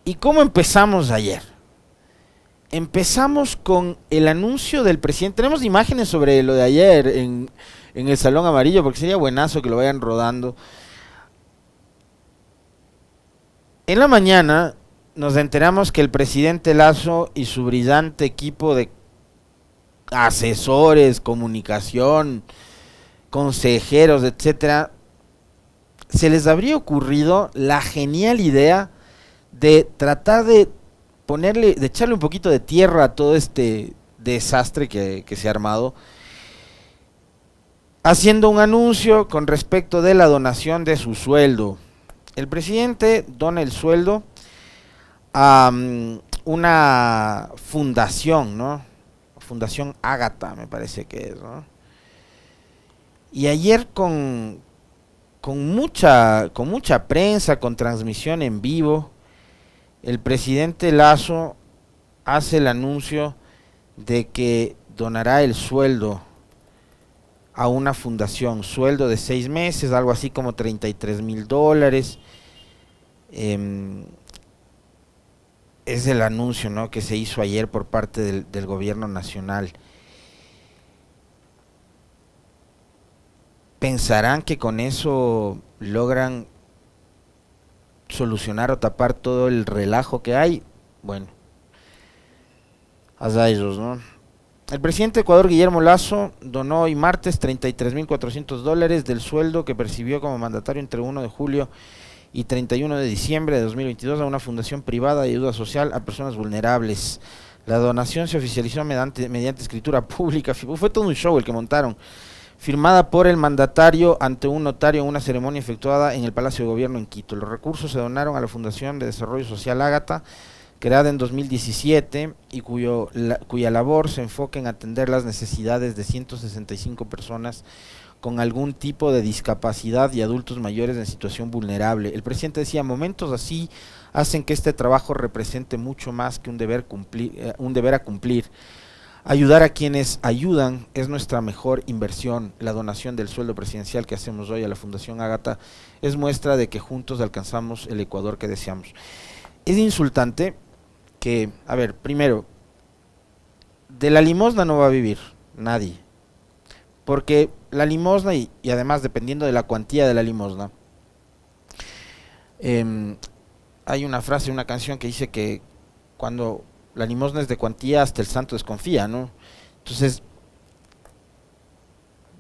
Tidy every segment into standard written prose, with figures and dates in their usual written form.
¿Y cómo empezamos ayer? Empezamos con el anuncio del presidente. Tenemos imágenes sobre lo de ayer en el Salón Amarillo, porque sería buenazo que lo vayan rodando. En la mañana nos enteramos que el presidente Lasso y su brillante equipo de asesores, comunicación, consejeros, etcétera, se les habría ocurrido la genial idea de tratar de ponerle, de echarle un poquito de tierra a todo este desastre que se ha armado, haciendo un anuncio con respecto de la donación de su sueldo. El presidente dona el sueldo a una fundación, ¿no? Fundación Ágata, me parece que es, ¿no? Y ayer con mucha prensa, con transmisión en vivo, el presidente Lasso hace el anuncio de que donará el sueldo a una fundación, sueldo de 6 meses, algo así como $33,000. Es el anuncio, ¿no?, que se hizo ayer por parte del gobierno nacional. ¿Pensarán que con eso logran solucionar o tapar todo el relajo que hay? Bueno, hasta ellos, ¿no? El presidente de Ecuador, Guillermo Lasso, donó hoy martes $33,400 del sueldo que percibió como mandatario entre 1 de julio y 31 de diciembre de 2022 a una fundación privada de ayuda social a personas vulnerables. La donación se oficializó mediante escritura pública. Fue todo un show el que montaron. Firmada por el mandatario ante un notario en una ceremonia efectuada en el Palacio de Gobierno en Quito. Los recursos se donaron a la Fundación de Desarrollo Social Ágata, creada en 2017 y cuya labor se enfoca en atender las necesidades de 165 personas con algún tipo de discapacidad y adultos mayores en situación vulnerable. El presidente decía: momentos así hacen que este trabajo represente mucho más que un deber a cumplir. Ayudar a quienes ayudan es nuestra mejor inversión. La donación del sueldo presidencial que hacemos hoy a la Fundación Ágata es muestra de que juntos alcanzamos el Ecuador que deseamos. Es insultante que, a ver, primero, de la limosna no va a vivir nadie, porque la limosna, y además dependiendo de la cuantía de la limosna, hay una frase, una canción que dice que cuando la limosna es de cuantía, hasta el santo desconfía, ¿no? Entonces,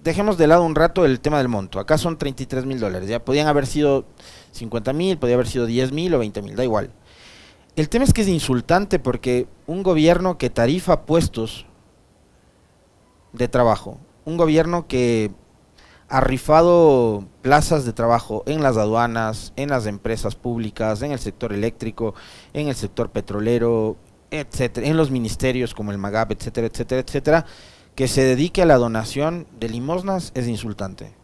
dejemos de lado un rato el tema del monto. Acá son $33,000, ya podían haber sido 50,000, podía haber sido 10,000 o 20,000, da igual. El tema es que es insultante porque un gobierno que tarifa puestos de trabajo, un gobierno que ha rifado plazas de trabajo en las aduanas, en las empresas públicas, en el sector eléctrico, en el sector petrolero, etcétera, en los ministerios como el MAGAP, etcétera, etcétera, etcétera, que se dedique a la donación de limosnas, es insultante.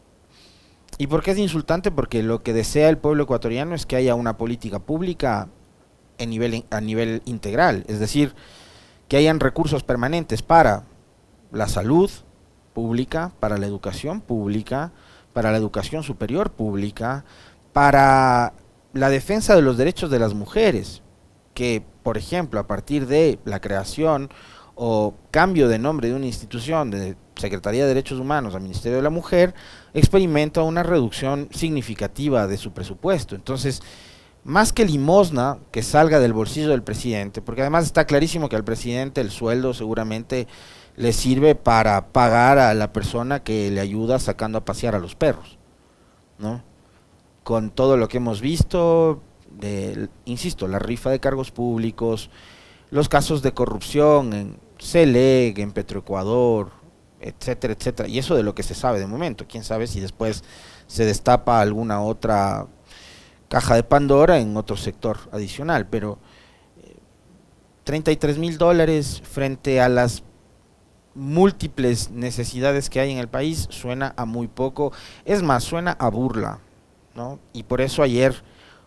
¿Y por qué es insultante? Porque lo que desea el pueblo ecuatoriano es que haya una política pública a nivel integral, es decir, que hayan recursos permanentes para la salud pública, para la educación pública, para la educación superior pública, para la defensa de los derechos de las mujeres, que, por ejemplo, a partir de la creación o cambio de nombre de una institución, de Secretaría de Derechos Humanos a Ministerio de la Mujer, experimenta una reducción significativa de su presupuesto. Entonces, más que limosna que salga del bolsillo del presidente, porque además está clarísimo que al presidente el sueldo seguramente le sirve para pagar a la persona que le ayuda sacando a pasear a los perros, ¿no? Con todo lo que hemos visto, insisto, la rifa de cargos públicos, los casos de corrupción en CELEC, en Petroecuador, etcétera, etcétera, y eso de lo que se sabe de momento. Quién sabe si después se destapa alguna otra caja de Pandora en otro sector adicional, pero $33,000 frente a las múltiples necesidades que hay en el país suena a muy poco, es más, suena a burla, ¿no? Y por eso ayer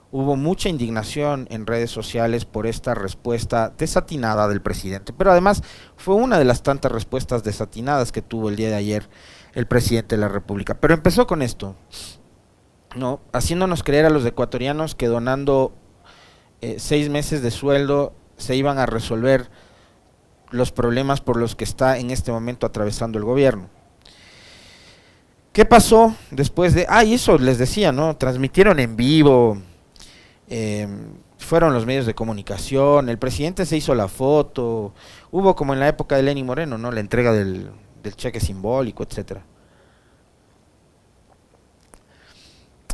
hubo mucha indignación en redes sociales por esta respuesta desatinada del presidente, pero además fue una de las tantas respuestas desatinadas que tuvo el día de ayer el presidente de la República. Pero empezó con esto, ¿no?, haciéndonos creer a los ecuatorianos que donando 6 meses de sueldo se iban a resolver los problemas por los que está en este momento atravesando el gobierno. ¿Qué pasó después de...? Y eso les decía, ¿no? Transmitieron en vivo, fueron los medios de comunicación, el presidente se hizo la foto, hubo como en la época de Lenín Moreno, ¿no? La entrega del cheque simbólico, etcétera.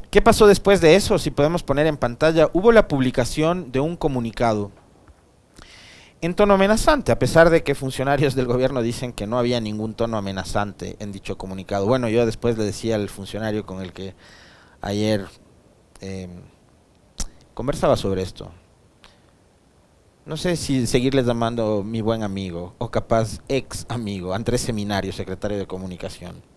¿Qué pasó después de eso? Si podemos poner en pantalla, hubo la publicación de un comunicado en tono amenazante, a pesar de que funcionarios del gobierno dicen que no había ningún tono amenazante en dicho comunicado. Bueno, yo después le decía al funcionario con el que ayer conversaba sobre esto. No sé si seguirles llamando mi buen amigo, o capaz ex amigo, Andrés Seminario, secretario de Comunicación.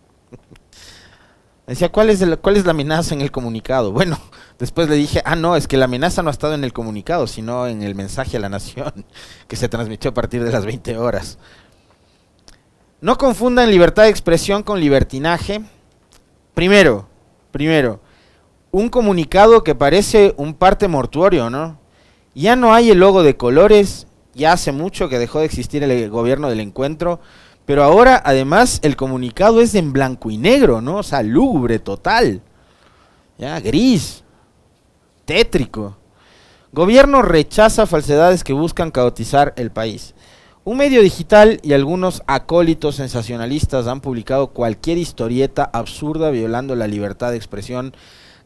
Decía, ¿cuál es la amenaza en el comunicado? Bueno, después le dije, no, es que la amenaza no ha estado en el comunicado, sino en el mensaje a la nación, que se transmitió a partir de las 20 horas. No confundan libertad de expresión con libertinaje. Primero, un comunicado que parece un parte mortuorio, ¿no? Ya no hay el logo de colores, ya hace mucho que dejó de existir el gobierno del encuentro, pero ahora además el comunicado es en blanco y negro, ¿no? O sea, lúgubre total, ya, gris, tétrico. Gobierno rechaza falsedades que buscan caotizar el país. Un medio digital y algunos acólitos sensacionalistas han publicado cualquier historieta absurda violando la libertad de expresión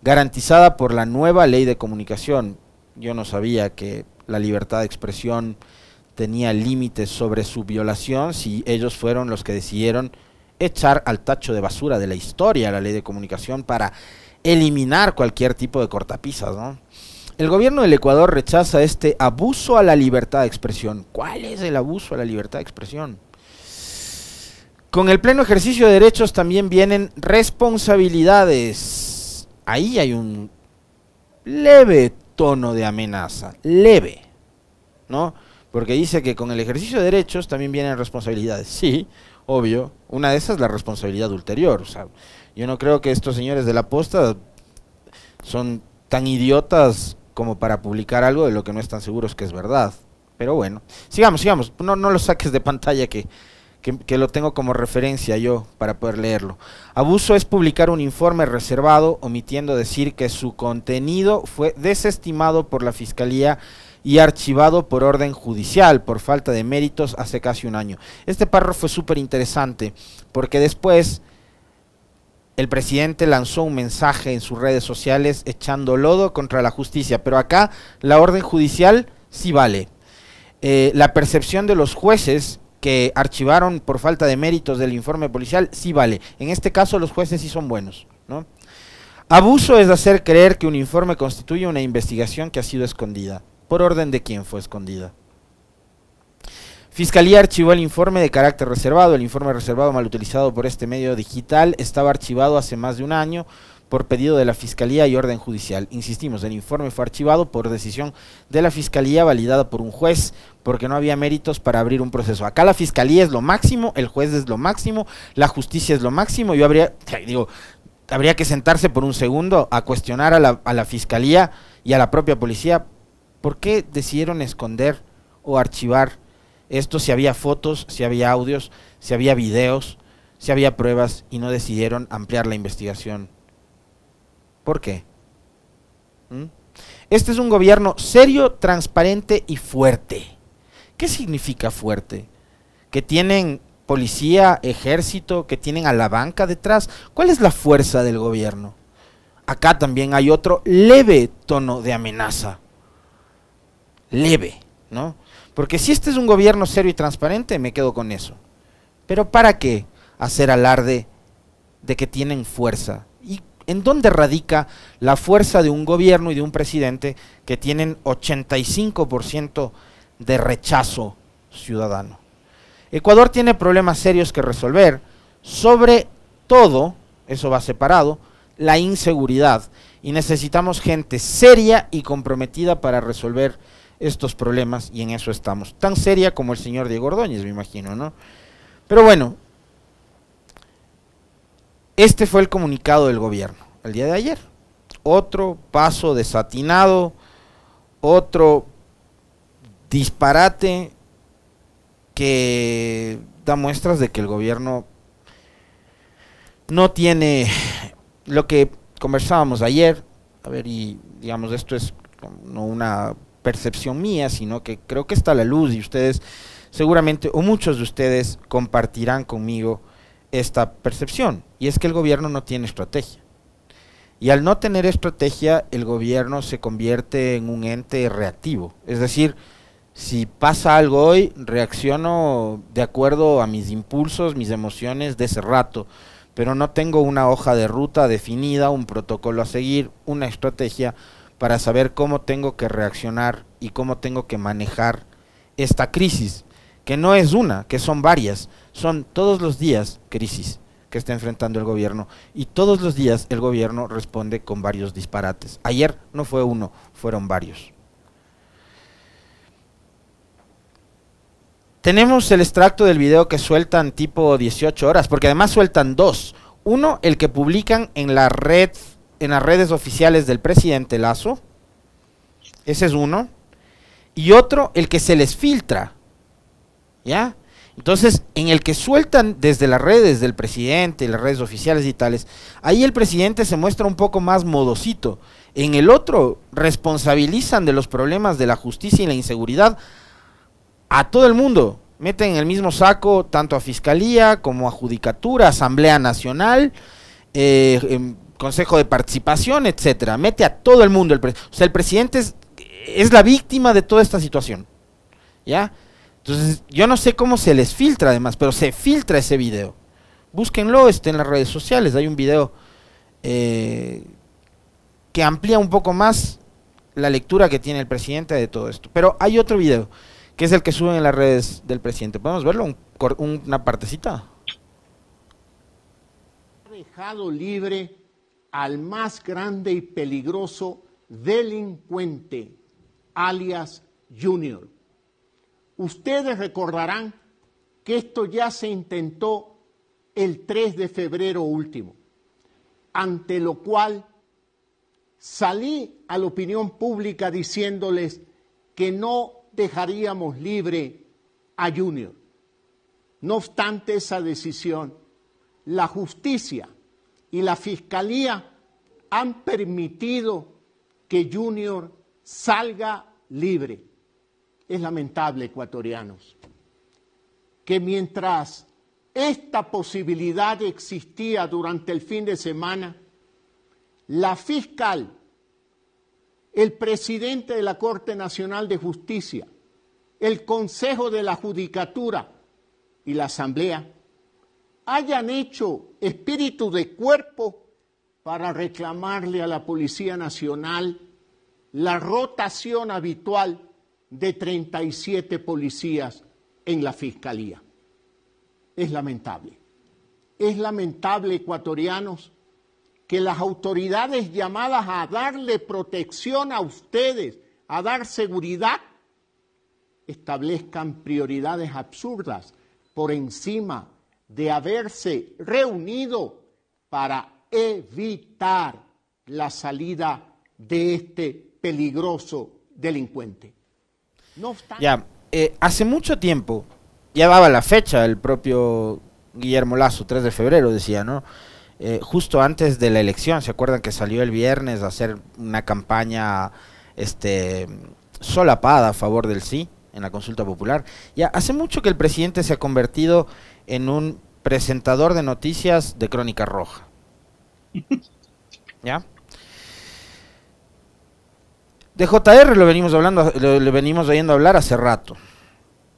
garantizada por la nueva ley de comunicación. Yo no sabía que la libertad de expresión tenía límites sobre su violación, si ellos fueron los que decidieron echar al tacho de basura de la historia la ley de comunicación para eliminar cualquier tipo de cortapisas, ¿no? El gobierno del Ecuador rechaza este abuso a la libertad de expresión. ¿Cuál es el abuso a la libertad de expresión? Con el pleno ejercicio de derechos también vienen responsabilidades. Ahí hay un leve tono de amenaza, leve, ¿no? Porque dice que con el ejercicio de derechos también vienen responsabilidades. Sí, obvio, una de esas es la responsabilidad ulterior. O sea, yo no creo que estos señores de la posta son tan idiotas como para publicar algo de lo que no están seguros que es verdad. Pero bueno, sigamos, no lo saques de pantalla que lo tengo como referencia yo para poder leerlo. Abuso es publicar un informe reservado, omitiendo decir que su contenido fue desestimado por la Fiscalía y archivado por orden judicial por falta de méritos hace casi un año. Este párrafo fue súper interesante porque después el presidente lanzó un mensaje en sus redes sociales echando lodo contra la justicia, pero acá la orden judicial sí vale. La percepción de los jueces que archivaron por falta de méritos del informe policial sí vale. En este caso los jueces sí son buenos, ¿no? Abuso es hacer creer que un informe constituye una investigación que ha sido escondida. ¿Por orden de quién fue escondida? Fiscalía archivó el informe de carácter reservado. El informe reservado mal utilizado por este medio digital estaba archivado hace más de un año por pedido de la Fiscalía y orden judicial. Insistimos, el informe fue archivado por decisión de la Fiscalía validada por un juez porque no había méritos para abrir un proceso. Acá la Fiscalía es lo máximo, el juez es lo máximo, la justicia es lo máximo. Yo habría que sentarse por un segundo a cuestionar a la Fiscalía y a la propia policía. ¿Por qué decidieron esconder o archivar esto si había fotos, si había audios, si había videos, si había pruebas y no decidieron ampliar la investigación? ¿Por qué? Este es un gobierno serio, transparente y fuerte. ¿Qué significa fuerte? ¿Que tienen policía, ejército, que tienen a la banca detrás? ¿Cuál es la fuerza del gobierno? Acá también hay otro leve tono de amenaza. Leve, ¿no? Porque si este es un gobierno serio y transparente, me quedo con eso. Pero ¿para qué hacer alarde de que tienen fuerza? ¿Y en dónde radica la fuerza de un gobierno y de un presidente que tienen 85% de rechazo ciudadano? Ecuador tiene problemas serios que resolver, sobre todo, eso va separado, la inseguridad. Y necesitamos gente seria y comprometida para resolver estos problemas, y en eso estamos. Tan seria como el señor Diego Ordóñez, me imagino, ¿no? Pero bueno, este fue el comunicado del gobierno el día de ayer. Otro paso desatinado, otro disparate que da muestras de que el gobierno no tiene lo que conversábamos ayer. A ver, y digamos, esto es no una percepción mía, sino que creo que está a la luz y ustedes seguramente, o muchos de ustedes, compartirán conmigo esta percepción, y es que el gobierno no tiene estrategia. Y al no tener estrategia, el gobierno se convierte en un ente reactivo. Es decir, si pasa algo hoy, reacciono de acuerdo a mis impulsos, mis emociones de ese rato, pero no tengo una hoja de ruta definida, un protocolo a seguir, una estrategia para saber cómo tengo que reaccionar y cómo tengo que manejar esta crisis, que no es una, que son varias, son todos los días crisis que está enfrentando el gobierno, y todos los días el gobierno responde con varios disparates. Ayer no fue uno, fueron varios. Tenemos el extracto del video que sueltan tipo 18 horas, porque además sueltan dos. Uno, el que publican en la red, en las redes oficiales del presidente Lasso, ese es uno, y otro, el que se les filtra, ¿ya? Entonces, en el que sueltan desde las redes del presidente, las redes oficiales y tales, ahí el presidente se muestra un poco más modosito. En el otro, responsabilizan de los problemas de la justicia y la inseguridad a todo el mundo. Meten en el mismo saco tanto a Fiscalía como a Judicatura, Asamblea Nacional, Consejo de Participación, etcétera. Mete a todo el mundo. O sea, el presidente es la víctima de toda esta situación, ¿ya? Entonces, yo no sé cómo se les filtra además, pero se filtra ese video. Búsquenlo, está en las redes sociales. Hay un video que amplía un poco más la lectura que tiene el presidente de todo esto. Pero hay otro video, que es el que suben en las redes del presidente. ¿Podemos verlo? Una partecita. Ha dejado libre al más grande y peligroso delincuente, alias Junior. Ustedes recordarán que esto ya se intentó el 3 de febrero último, ante lo cual salí a la opinión pública diciéndoles que no dejaríamos libre a Junior. No obstante esa decisión, la justicia y la fiscalía han permitido que Junior salga libre. Es lamentable, ecuatorianos, que mientras esta posibilidad existía durante el fin de semana, la fiscal, el presidente de la Corte Nacional de Justicia, el Consejo de la Judicatura y la Asamblea hayan hecho espíritu de cuerpo para reclamarle a la Policía Nacional la rotación habitual de 37 policías en la Fiscalía. Es lamentable, ecuatorianos, que las autoridades llamadas a darle protección a ustedes, a dar seguridad, establezcan prioridades absurdas por encima de haberse reunido para evitar la salida de este peligroso delincuente. No obstante, ya, hace mucho tiempo, ya daba la fecha el propio Guillermo Lasso, 3 de febrero decía, ¿no? Justo antes de la elección, ¿se acuerdan que salió el viernes a hacer una campaña solapada a favor del sí en la consulta popular? Ya hace mucho que el presidente se ha convertido en un presentador de noticias de Crónica Roja. ¿Ya? De JR lo venimos hablando, le venimos oyendo hablar hace rato.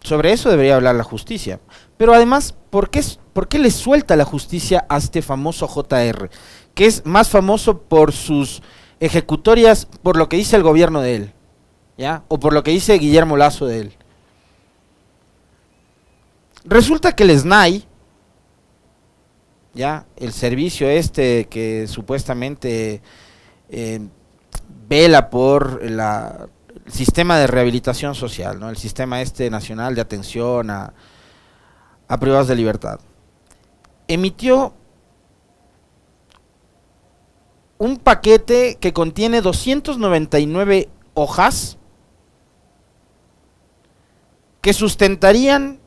Sobre eso debería hablar la justicia. Pero además, ¿por qué le suelta la justicia a este famoso JR? Que es más famoso por sus ejecutorias, por lo que dice el gobierno de él, ¿ya? O por lo que dice Guillermo Lasso de él. Resulta que el SNAI, ¿ya? El servicio que supuestamente vela por el sistema de rehabilitación social, ¿no? El sistema nacional de atención a privados de libertad, emitió un paquete que contiene 299 hojas que sustentarían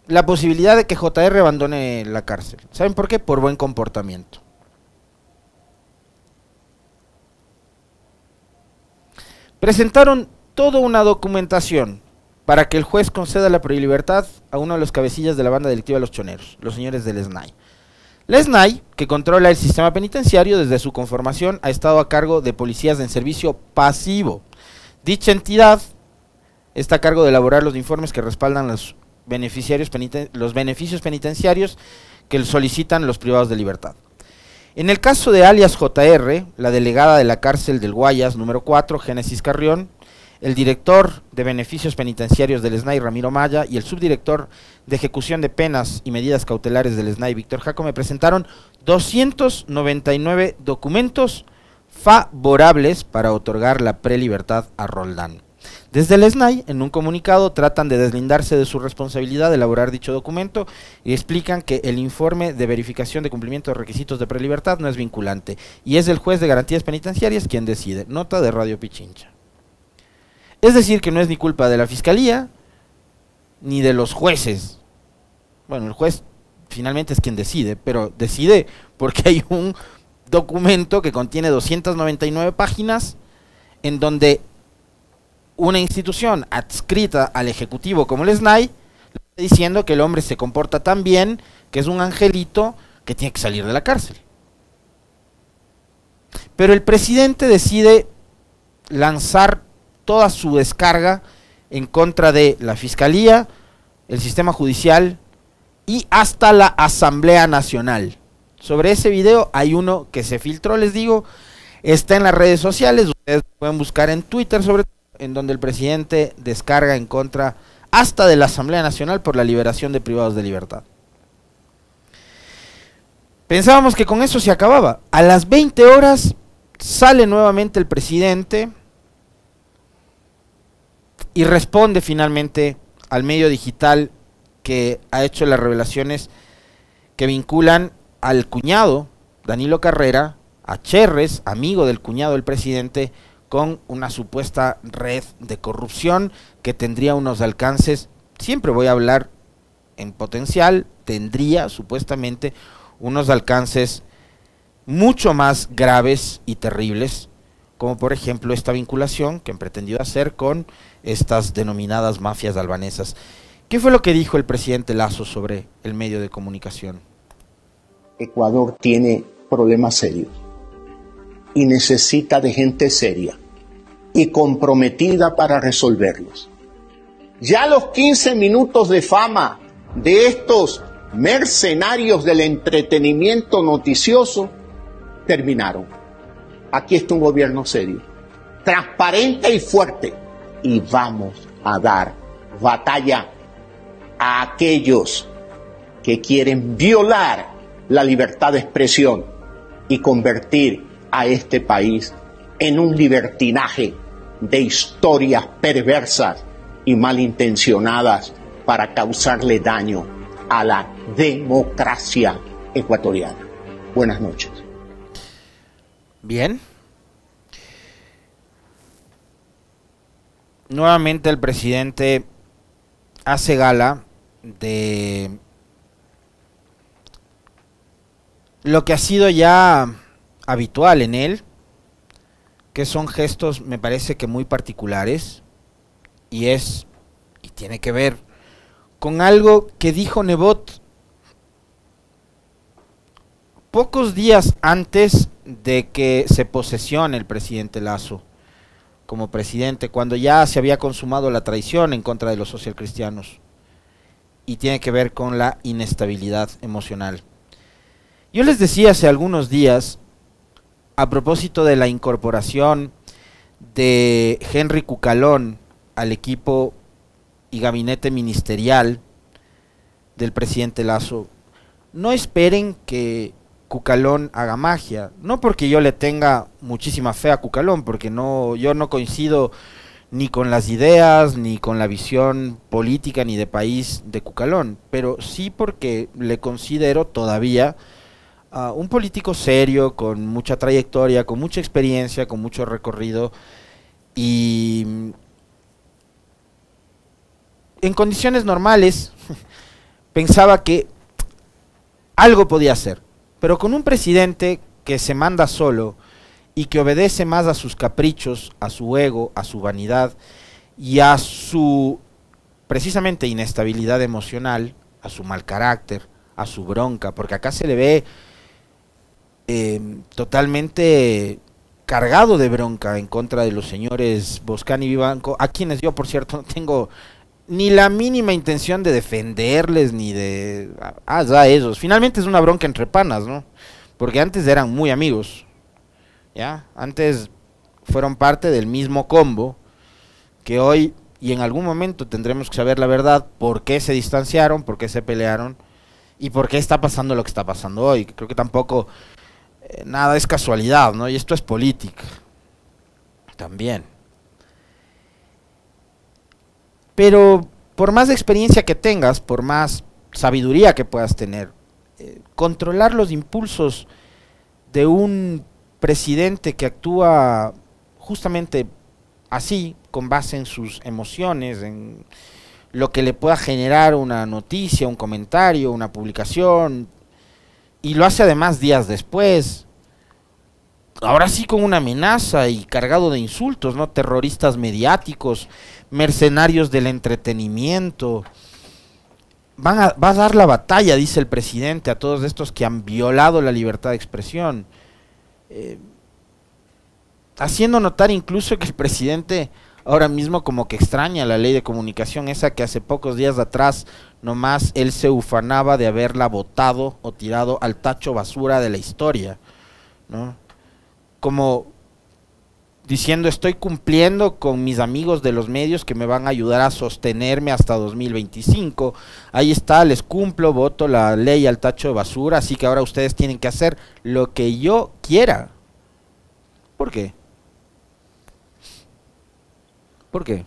la posibilidad de que JR abandone la cárcel. ¿Saben por qué? Por buen comportamiento. Presentaron toda una documentación para que el juez conceda la prelibertad a uno de los cabecillas de la banda delictiva de los choneros, los señores del SNAI. La SNAI, que controla el sistema penitenciario desde su conformación, ha estado a cargo de policías en servicio pasivo. Dicha entidad está a cargo de elaborar los informes que respaldan los beneficios penitenciarios que solicitan los privados de libertad. En el caso de alias JR, la delegada de la cárcel del Guayas, número 4, Génesis Carrión, el director de beneficios penitenciarios del SNAI, Ramiro Maya, y el subdirector de ejecución de penas y medidas cautelares del SNAI, Víctor Jaco, me presentaron 299 documentos favorables para otorgar la prelibertad a Roldán. Desde el SNAI, en un comunicado, tratan de deslindarse de su responsabilidad de elaborar dicho documento y explican que el informe de verificación de cumplimiento de requisitos de prelibertad no es vinculante y es el juez de garantías penitenciarias quien decide. Nota de Radio Pichincha. Es decir, que no es ni culpa de la Fiscalía ni de los jueces. Bueno, el juez finalmente es quien decide, pero decide porque hay un documento que contiene 299 páginas en donde una institución adscrita al Ejecutivo como el SNAI está diciendo que el hombre se comporta tan bien, que es un angelito, que tiene que salir de la cárcel. Pero el presidente decide lanzar toda su descarga en contra de la Fiscalía, el sistema judicial y hasta la Asamblea Nacional. Sobre ese video hay uno que se filtró, les digo, está en las redes sociales, ustedes pueden buscar en Twitter sobre todo, en donde el presidente descarga en contra hasta de la Asamblea Nacional por la liberación de privados de libertad. Pensábamos que con eso se acababa. A las 20 horas sale nuevamente el presidente y responde finalmente al medio digital que ha hecho las revelaciones que vinculan al cuñado Danilo Carrera, a Cherres, amigo del cuñado del presidente, con una supuesta red de corrupción que tendría unos alcances, siempre voy a hablar en potencial, tendría supuestamente unos alcances mucho más graves y terribles, como por ejemplo esta vinculación que han pretendido hacer con estas denominadas mafias albanesas. ¿Qué fue lo que dijo el presidente Lasso sobre el medio de comunicación? Ecuador tiene problemas serios y necesita de gente seria y comprometida para resolverlos. Ya los 15 minutos de fama de estos mercenarios del entretenimiento noticioso terminaron. Aquí está un gobierno serio, transparente y fuerte, y vamos a dar batalla a aquellos que quieren violar la libertad de expresión y convertir a este país en un libertinaje de historias perversas y malintencionadas para causarle daño a la democracia ecuatoriana. Buenas noches. Bien. Nuevamente el presidente hace gala de lo que ha sido ya habitual en él, que son gestos, me parece que muy particulares, y tiene que ver con algo que dijo Nebot pocos días antes de que se posesione el presidente Lasso como presidente, cuando ya se había consumado la traición en contra de los socialcristianos, y tiene que ver con la inestabilidad emocional. Yo les decía hace algunos días, a propósito de la incorporación de Henry Cucalón al equipo y gabinete ministerial del presidente Lasso, no esperen que Cucalón haga magia, no porque yo le tenga muchísima fe a Cucalón, porque yo no coincido ni con las ideas, ni con la visión política, ni de país de Cucalón, pero sí porque le considero todavía un político serio, con mucha trayectoria, con mucha experiencia, con mucho recorrido, y en condiciones normales pensaba que algo podía hacer, pero con un presidente que se manda solo y que obedece más a sus caprichos, a su ego, a su vanidad y a su precisamente inestabilidad emocional, a su mal carácter, a su bronca, porque acá se le ve totalmente cargado de bronca en contra de los señores Boscán y Vivanco, a quienes yo, por cierto, no tengo ni la mínima intención de defenderles, ni de... ya esos. Finalmente es una bronca entre panas, ¿no? Porque antes eran muy amigos, ¿ya? Antes fueron parte del mismo combo, que hoy y en algún momento tendremos que saber la verdad, por qué se distanciaron, por qué se pelearon, y por qué está pasando lo que está pasando hoy. Creo que tampoco nada es casualidad, ¿no? Y esto es política, también. Pero por más experiencia que tengas, por más sabiduría que puedas tener, controlar los impulsos de un presidente que actúa justamente así, con base en sus emociones, en lo que le pueda generar una noticia, un comentario, una publicación, y lo hace además días después, ahora sí con una amenaza y cargado de insultos, ¿no? Terroristas mediáticos, mercenarios del entretenimiento. Va a dar la batalla, dice el presidente, a todos estos que han violado la libertad de expresión. Haciendo notar incluso que el presidente ahora mismo como que extraña la ley de comunicación, esa que hace pocos días atrás nomás él se ufanaba de haberla votado o tirado al tacho basura de la historia, ¿no? Como diciendo, estoy cumpliendo con mis amigos de los medios que me van a ayudar a sostenerme hasta 2025. Ahí está, les cumplo, voto la ley al tacho de basura, así que ahora ustedes tienen que hacer lo que yo quiera. ¿Por qué? ¿Por qué?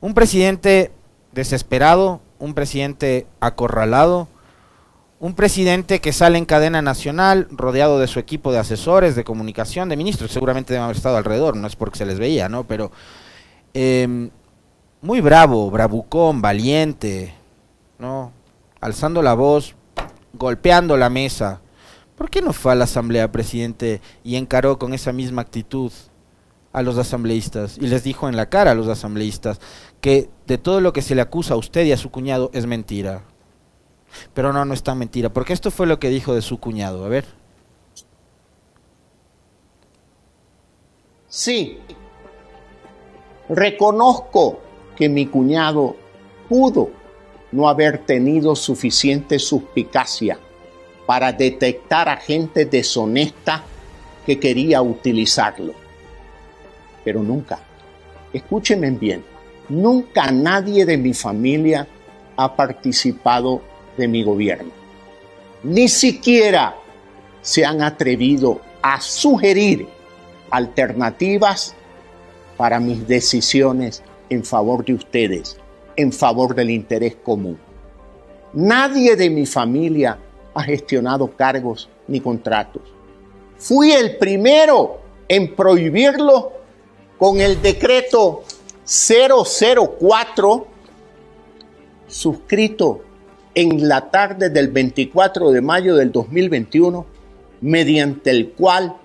Un presidente desesperado, un presidente acorralado, un presidente que sale en cadena nacional rodeado de su equipo de asesores, de comunicación, de ministros, seguramente deben haber estado alrededor, no es porque se les veía, ¿no? Pero muy bravo, bravucón, valiente, ¿no? Alzando la voz, golpeando la mesa. ¿Por qué no fue a la asamblea, presidente, y encaró con esa misma actitud a los asambleístas y les dijo en la cara a los asambleístas que de todo lo que se le acusa a usted y a su cuñado es mentira? Pero no, no es tan mentira, porque esto fue lo que dijo de su cuñado. A ver. Sí, reconozco que mi cuñado pudo no haber tenido suficiente suspicacia para detectar a gente deshonesta que quería utilizarlo. Pero nunca, escúchenme bien, nunca nadie de mi familia ha participado de mi gobierno. Ni siquiera se han atrevido a sugerir alternativas para mis decisiones en favor de ustedes, en favor del interés común. Nadie de mi familia ha gestionado cargos ni contratos. Fui el primero en prohibirlo con el decreto 004 suscrito en la tarde del 24 de mayo del 2021, mediante el cual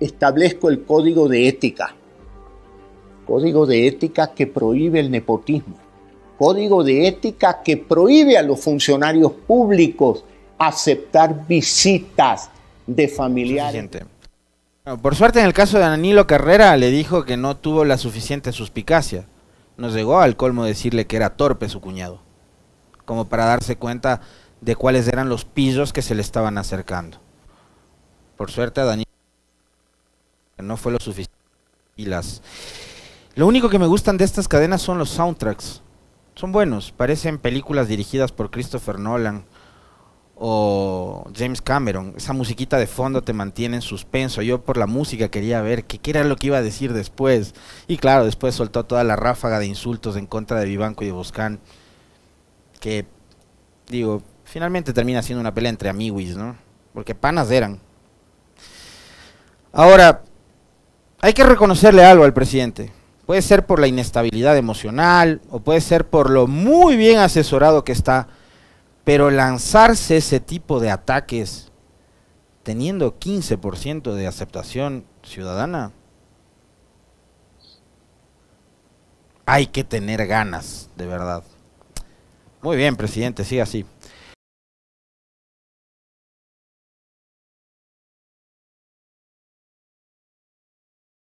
establezco el Código de Ética. Código de Ética que prohíbe el nepotismo. Código de Ética que prohíbe a los funcionarios públicos aceptar visitas de familiares. Suficiente. Bueno, por suerte en el caso de Danilo Carrera le dijo que no tuvo la suficiente suspicacia. Nos llegó al colmo decirle que era torpe su cuñado, como para darse cuenta de cuáles eran los pillos que se le estaban acercando. Por suerte a Danilo no fue lo suficiente. Lo único que me gustan de estas cadenas son los soundtracks. Son buenos, parecen películas dirigidas por Christopher Nolan o James Cameron. Esa musiquita de fondo te mantiene en suspenso. Yo por la música quería ver qué era lo que iba a decir después. Y claro, después soltó toda la ráfaga de insultos en contra de Vivanco y de Boscán, que, digo, finalmente termina siendo una pelea entre amiguis, ¿no? Porque panas eran. Ahora, hay que reconocerle algo al presidente. Puede ser por la inestabilidad emocional o puede ser por lo muy bien asesorado que está, pero lanzarse ese tipo de ataques teniendo 15% de aceptación ciudadana, hay que tener ganas, de verdad. Muy bien, presidente, siga así.